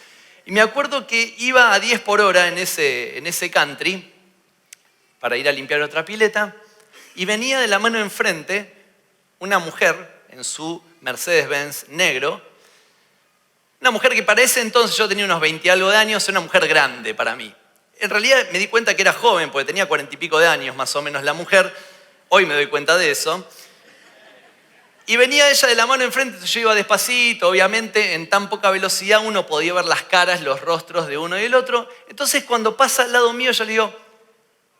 Y me acuerdo que iba a 10 por hora en ese country para ir a limpiar otra pileta y venía de la mano enfrente una mujer en su Mercedes-Benz negro, una mujer que para ese entonces yo tenía unos 20 y algo de años, una mujer grande para mí. En realidad me di cuenta que era joven, porque tenía 40 y pico de años más o menos la mujer. Hoy me doy cuenta de eso. Y venía ella de la mano enfrente, yo iba despacito, obviamente en tan poca velocidad uno podía ver las caras, los rostros de uno y del otro. Entonces cuando pasa al lado mío yo le digo,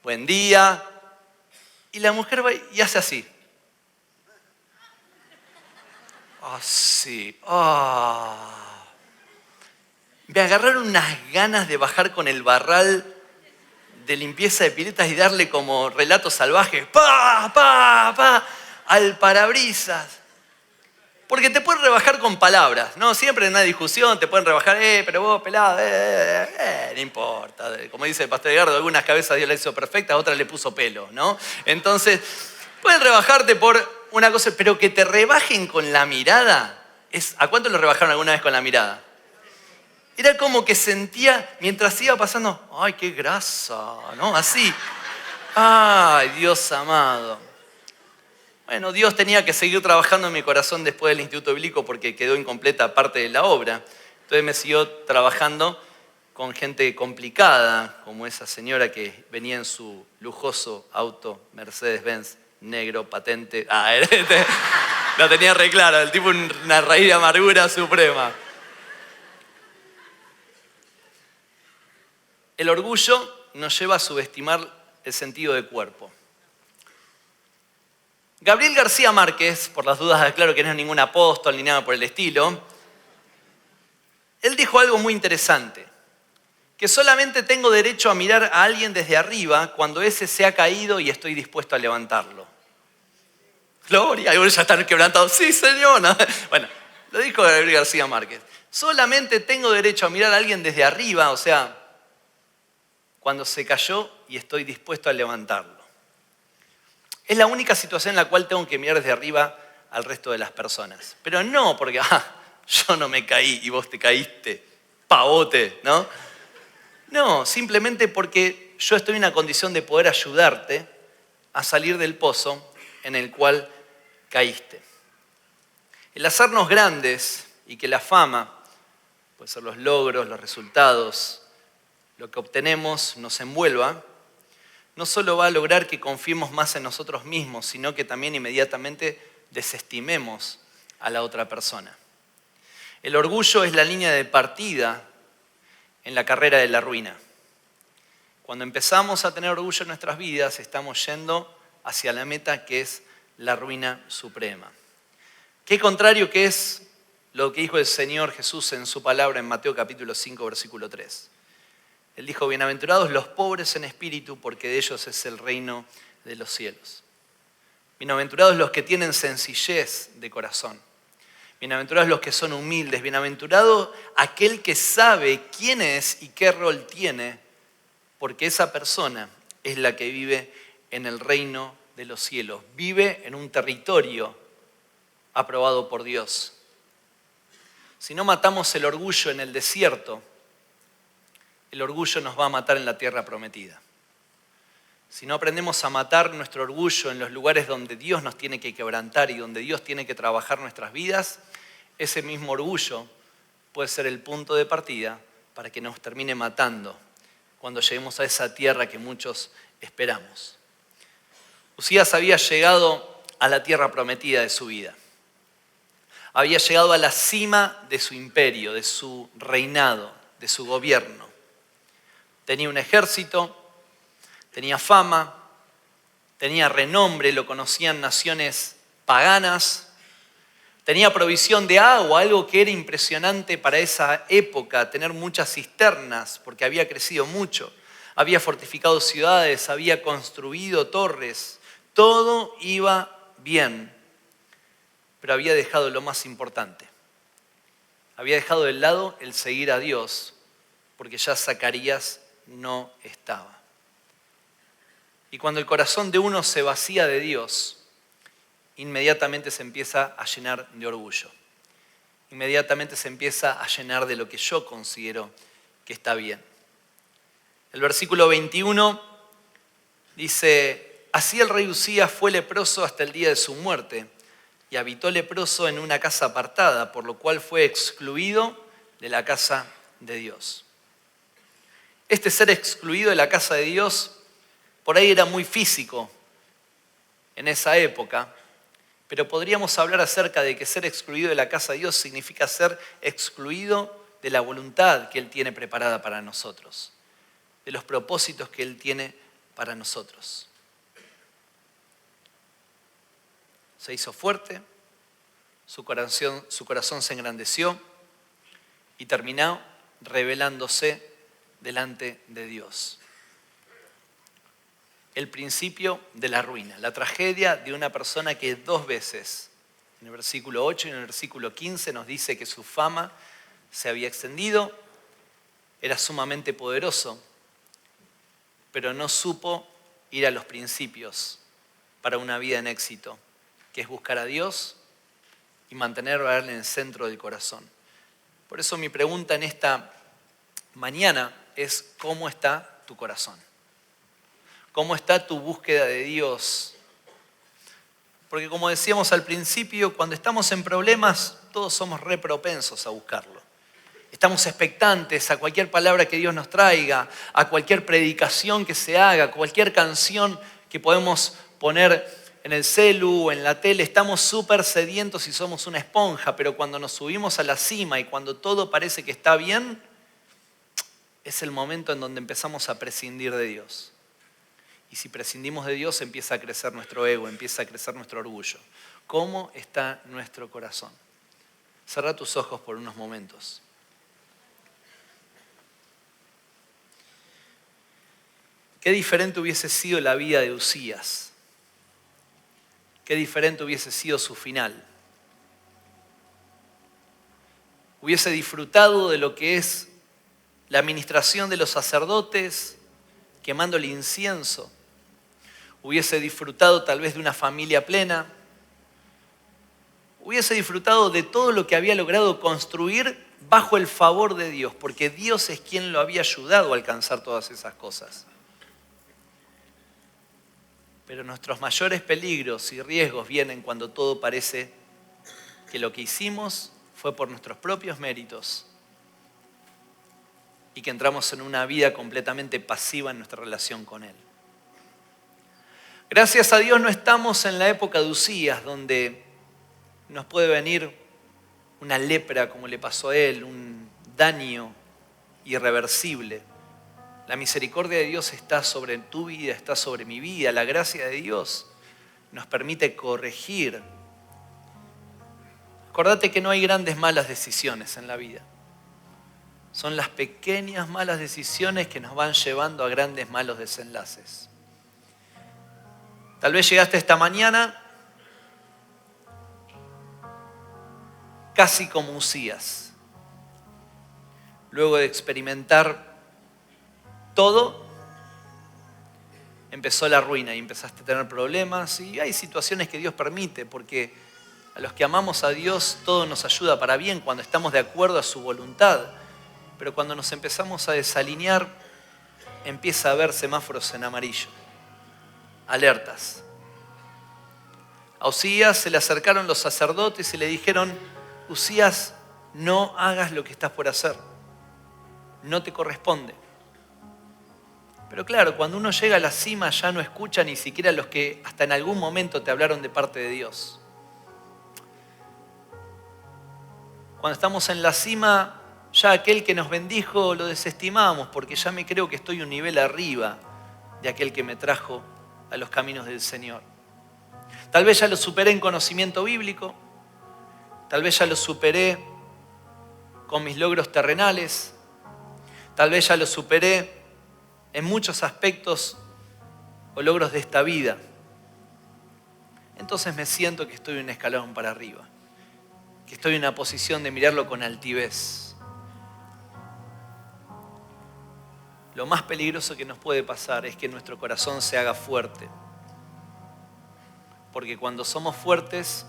buen día. Y la mujer va y hace así. Así. Me agarraron unas ganas de bajar con el barral de limpieza de piletas y darle como relatos salvajes, al parabrisas. Porque te pueden rebajar con palabras, ¿no? Siempre en una discusión te pueden rebajar, pero vos pelado, no importa. Como dice el pastor Edgardo, algunas cabezas Dios la hizo perfecta, a otras le puso pelo, ¿no? Entonces, pueden rebajarte por una cosa, pero que te rebajen con la mirada, ¿a cuánto lo rebajaron alguna vez con la mirada? Era como que sentía, mientras iba pasando, ¡ay, qué grasa! ¿No? Así. ¡Ay, Dios amado! Bueno, Dios tenía que seguir trabajando en mi corazón después del Instituto Bíblico porque quedó incompleta parte de la obra. Entonces me siguió trabajando con gente complicada, como esa señora que venía en su lujoso auto Mercedes-Benz negro, patente. Lo tenía re claro, el tipo una raíz de amargura suprema. El orgullo nos lleva a subestimar el sentido de cuerpo. Gabriel García Márquez, por las dudas aclaro que no es ningún apóstol ni nada por el estilo, él dijo algo muy interesante, que solamente tengo derecho a mirar a alguien desde arriba cuando ese se ha caído y estoy dispuesto a levantarlo. Gloria, algunos ya están quebrantados, sí señor. No. Bueno, lo dijo Gabriel García Márquez. Solamente tengo derecho a mirar a alguien desde arriba, o sea, cuando se cayó y estoy dispuesto a levantarlo. Es la única situación en la cual tengo que mirar desde arriba al resto de las personas. Pero no porque, yo no me caí y vos te caíste, pavote, ¿no? No, simplemente porque yo estoy en una condición de poder ayudarte a salir del pozo en el cual caíste. El hacernos grandes y que la fama, puede ser los logros, los resultados, lo que obtenemos nos envuelva, no solo va a lograr que confiemos más en nosotros mismos, sino que también inmediatamente desestimemos a la otra persona. El orgullo es la línea de partida en la carrera de la ruina. Cuando empezamos a tener orgullo en nuestras vidas, estamos yendo hacia la meta que es la ruina suprema. Qué contrario que es lo que dijo el Señor Jesús en su palabra en Mateo capítulo 5, versículo 3. Él dijo, bienaventurados los pobres en espíritu, porque de ellos es el reino de los cielos. Bienaventurados los que tienen sencillez de corazón. Bienaventurados los que son humildes. Bienaventurado aquel que sabe quién es y qué rol tiene, porque esa persona es la que vive en el reino de los cielos. Vive en un territorio aprobado por Dios. Si no matamos el orgullo en el desierto, el orgullo nos va a matar en la tierra prometida. Si no aprendemos a matar nuestro orgullo en los lugares donde Dios nos tiene que quebrantar y donde Dios tiene que trabajar nuestras vidas, ese mismo orgullo puede ser el punto de partida para que nos termine matando cuando lleguemos a esa tierra que muchos esperamos. Uzías había llegado a la tierra prometida de su vida. Había llegado a la cima de su imperio, de su reinado, de su gobierno. Tenía un ejército, tenía fama, tenía renombre, lo conocían naciones paganas, tenía provisión de agua, algo que era impresionante para esa época, tener muchas cisternas, porque había crecido mucho, había fortificado ciudades, había construido torres, todo iba bien, pero había dejado lo más importante. Había dejado de lado el seguir a Dios, porque ya Zacarías no estaba. Y cuando el corazón de uno se vacía de Dios, inmediatamente se empieza a llenar de orgullo. Inmediatamente se empieza a llenar de lo que yo considero que está bien. El versículo 21 dice: así el rey Uzías fue leproso hasta el día de su muerte, y habitó leproso en una casa apartada, por lo cual fue excluido de la casa de Dios. Este ser excluido de la casa de Dios por ahí era muy físico en esa época, pero podríamos hablar acerca de que ser excluido de la casa de Dios significa ser excluido de la voluntad que Él tiene preparada para nosotros, de los propósitos que Él tiene para nosotros. Se hizo fuerte, su corazón se engrandeció y terminó rebelándose delante de Dios. El principio de la ruina, la tragedia de una persona que 2 veces, en el versículo 8 y en el versículo 15, nos dice que su fama se había extendido, era sumamente poderoso, pero no supo ir a los principios para una vida en éxito, que es buscar a Dios y mantenerlo a Él en el centro del corazón. Por eso mi pregunta en esta mañana es: ¿cómo está tu corazón? ¿Cómo está tu búsqueda de Dios? Porque como decíamos al principio, cuando estamos en problemas, todos somos re propensos a buscarlo. Estamos expectantes a cualquier palabra que Dios nos traiga, a cualquier predicación que se haga, a cualquier canción que podemos poner en el celu o en la tele. Estamos súper sedientos y somos una esponja, pero cuando nos subimos a la cima y cuando todo parece que está bien, es el momento en donde empezamos a prescindir de Dios. Y si prescindimos de Dios, empieza a crecer nuestro ego, empieza a crecer nuestro orgullo. ¿Cómo está nuestro corazón? Cerra tus ojos por unos momentos. Qué diferente hubiese sido la vida de Uzías. Qué diferente hubiese sido su final. Hubiese disfrutado de lo que es la administración de los sacerdotes, quemando el incienso. Hubiese disfrutado tal vez de una familia plena. Hubiese disfrutado de todo lo que había logrado construir bajo el favor de Dios, porque Dios es quien lo había ayudado a alcanzar todas esas cosas. Pero nuestros mayores peligros y riesgos vienen cuando todo parece que lo que hicimos fue por nuestros propios méritos y que entramos en una vida completamente pasiva en nuestra relación con Él. Gracias a Dios no estamos en la época de Uzías, donde nos puede venir una lepra como le pasó a él, un daño irreversible. La misericordia de Dios está sobre tu vida, está sobre mi vida. La gracia de Dios nos permite corregir. Acordate que no hay grandes malas decisiones en la vida. Son las pequeñas malas decisiones que nos van llevando a grandes malos desenlaces. Tal vez llegaste esta mañana casi como Uzías. Luego de experimentar todo, empezó la ruina y empezaste a tener problemas. Y hay situaciones que Dios permite, porque a los que amamos a Dios todo nos ayuda para bien cuando estamos de acuerdo a su voluntad. pero cuando nos empezamos a desalinear, empieza a haber semáforos en amarillo, alertas. A Usías se le acercaron los sacerdotes y le dijeron: Usías, no hagas lo que estás por hacer, no te corresponde. Pero claro, cuando uno llega a la cima ya no escucha ni siquiera los que hasta en algún momento te hablaron de parte de Dios. Cuando estamos en la cima, ya aquel que nos bendijo lo desestimamos porque ya me creo que estoy un nivel arriba de aquel que me trajo a los caminos del Señor. Tal vez ya lo superé en conocimiento bíblico, tal vez ya lo superé con mis logros terrenales, tal vez ya lo superé en muchos aspectos o logros de esta vida. Entonces me siento que estoy un escalón para arriba, que estoy en una posición de mirarlo con altivez. Lo más peligroso que nos puede pasar es que nuestro corazón se haga fuerte. Porque cuando somos fuertes,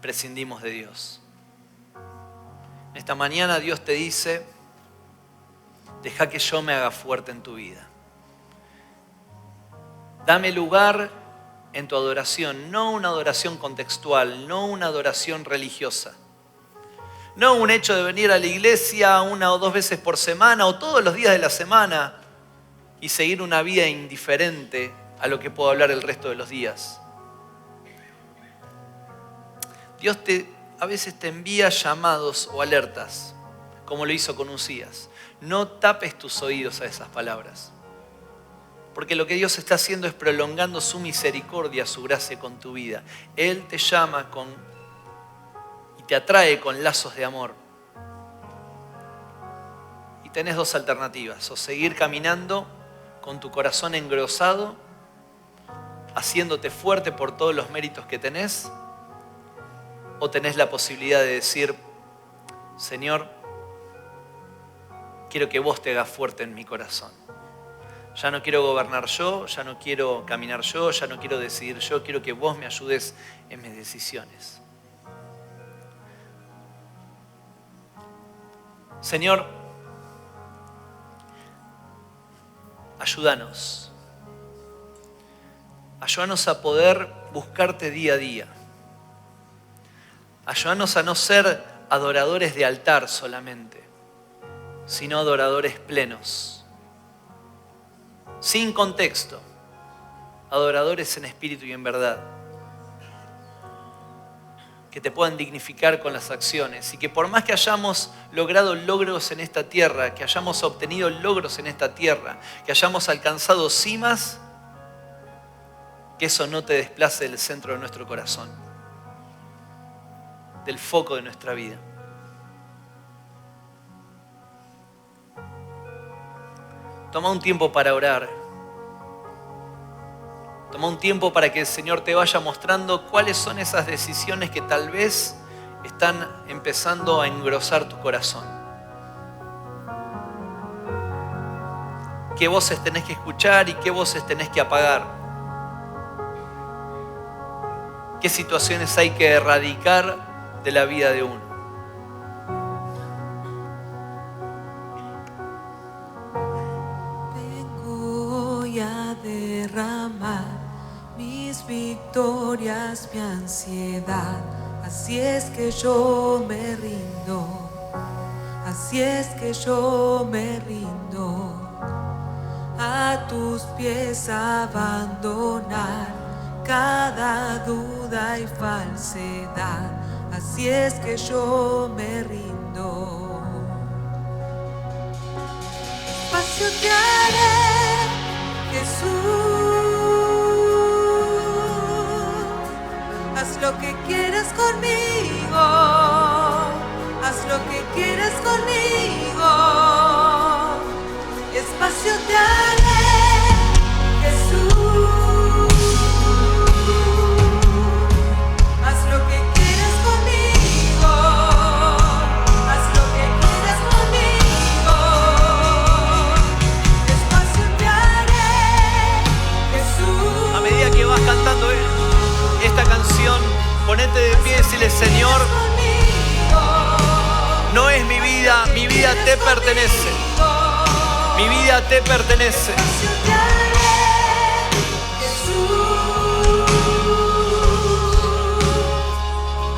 prescindimos de Dios. Esta mañana Dios te dice: deja que yo me haga fuerte en tu vida. Dame lugar en tu adoración, no una adoración contextual, no una adoración religiosa. No un hecho de venir a la iglesia 1 o 2 veces por semana o todos los días de la semana y seguir una vida indiferente a lo que puedo hablar el resto de los días. Dios a veces te envía llamados o alertas, como lo hizo con Usías. No tapes tus oídos a esas palabras. Porque lo que Dios está haciendo es prolongando su misericordia, su gracia con tu vida. Él te llama y te atrae con lazos de amor. Y tenés 2 alternativas: o seguir caminando con tu corazón engrosado, haciéndote fuerte por todos los méritos que tenés, o tenés la posibilidad de decir: Señor, quiero que vos te hagas fuerte en mi corazón. Ya no quiero gobernar yo, ya no quiero caminar yo, ya no quiero decidir yo, quiero que vos me ayudes en mis decisiones. Señor, ayúdanos. Ayúdanos a poder buscarte día a día. Ayúdanos a no ser adoradores de altar solamente, sino adoradores plenos, sin contexto, adoradores en espíritu y en verdad, que te puedan dignificar con las acciones y que por más que hayamos logrado logros en esta tierra, que hayamos obtenido logros en esta tierra, que hayamos alcanzado cimas, que eso no te desplace del centro de nuestro corazón, del foco de nuestra vida. Toma un tiempo para orar. Toma un tiempo para que el Señor te vaya mostrando cuáles son esas decisiones que tal vez están empezando a engrosar tu corazón. ¿Qué voces tenés que escuchar y qué voces tenés que apagar? ¿Qué situaciones hay que erradicar de la vida de uno? Derramar mis victorias, mi ansiedad. Así es que yo me rindo, así es que yo me rindo. A tus pies abandonar cada duda y falsedad. Así es que yo me rindo. Espacio te haré, Jesús, haz lo que quieras conmigo, haz lo que quieras conmigo, espacio te haré, Jesús, haz lo que quieras conmigo, haz lo que quieras conmigo, espacio te haré, Jesús. A medida que vas cantando esta canción, ponete de pie y decirle: Señor, no es mi vida te pertenece. pertenece. Mi vida te pertenece. Espacio te haré, Jesús.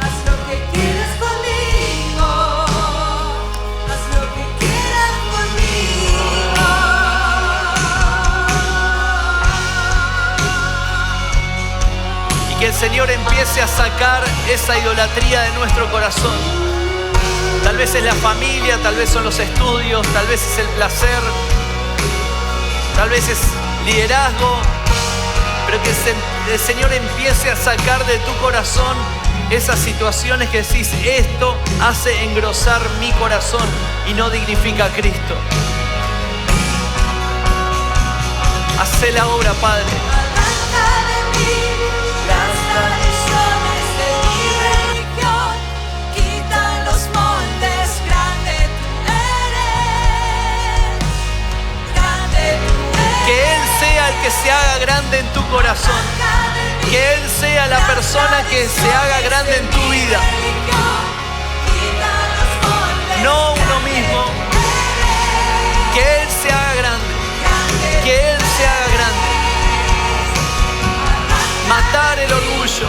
Haz lo que quieras conmigo. Haz lo que quieras conmigo. Y que el Señor empiece a sacar esa idolatría de nuestro corazón. Tal vez es la familia, tal vez son los estudios, tal vez es el placer, tal vez es liderazgo, pero que el Señor empiece a sacar de tu corazón esas situaciones que decís, esto hace engrosar mi corazón y no dignifica a Cristo. Hacé la obra, Padre. Arranca de mí las tradiciones de mi religión. Quita los moldes, grande tú eres. Grande tú eres. Que Él sea el que se haga grande en tu corazón. Arranca de mí Que Él sea la persona que se haga grande en tu vida. religión. Quita los moldes, No uno mismo. Que Él se haga grande. Que Él se haga grande. Matar el orgullo.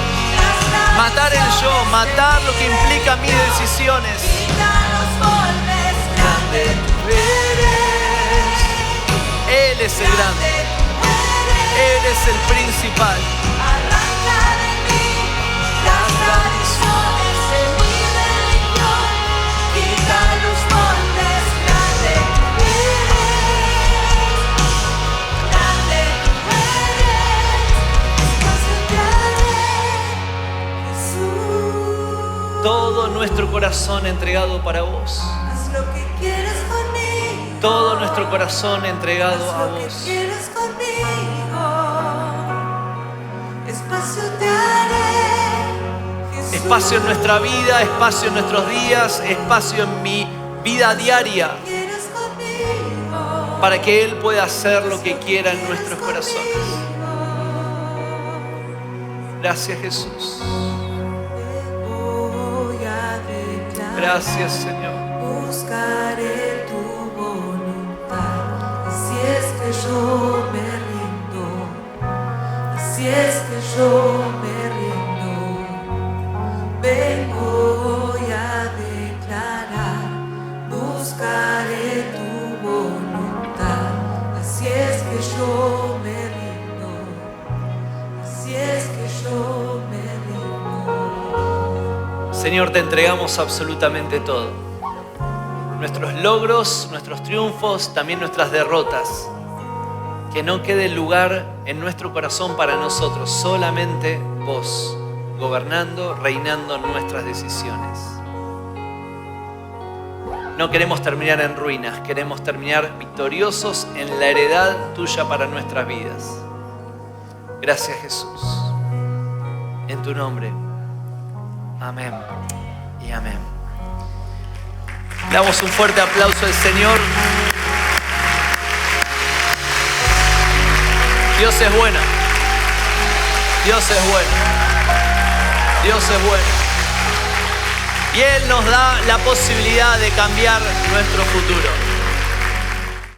Matar el yo. Matar lo que implica mis decisiones. Quita los moldes, grande tú eres. Él es el grande. Él es el principal. Arranca de mí las tradiciones de mi religión. Quita los moldes, grande tú eres. Grande tú eres. Espacio te haré, Jesús. Todo nuestro corazón entregado para vos. Haz lo que quieras conmigo. Todo nuestro corazón entregado a Haz lo que vos. quieras conmigo. Espacio te haré, Jesús. Espacio en nuestra vida, espacio en nuestros días, espacio en mi vida diaria, Quieras conmigo. para que Él pueda hacer lo que quiera en nuestros corazones. Gracias, Jesús. Voy a declarar. Gracias, Señor. Buscaré tu voluntad. Así es que yo me rindo. Así es que yo me rindo. Vengo hoy a declarar. Buscaré tu voluntad. Así es que yo me rindo. Así es que yo me rindo. Señor, te entregamos absolutamente todo. Nuestros logros, nuestros triunfos, también nuestras derrotas. Que no quede lugar en nuestro corazón para nosotros, solamente vos, gobernando, reinando nuestras decisiones. No queremos terminar en ruinas, queremos terminar victoriosos en la heredad tuya para nuestras vidas. Gracias, Jesús. En tu nombre. Amén y amén. Le damos un fuerte aplauso al Señor. Dios es bueno. Dios es bueno. Dios es bueno. Y Él nos da la posibilidad de cambiar nuestro futuro.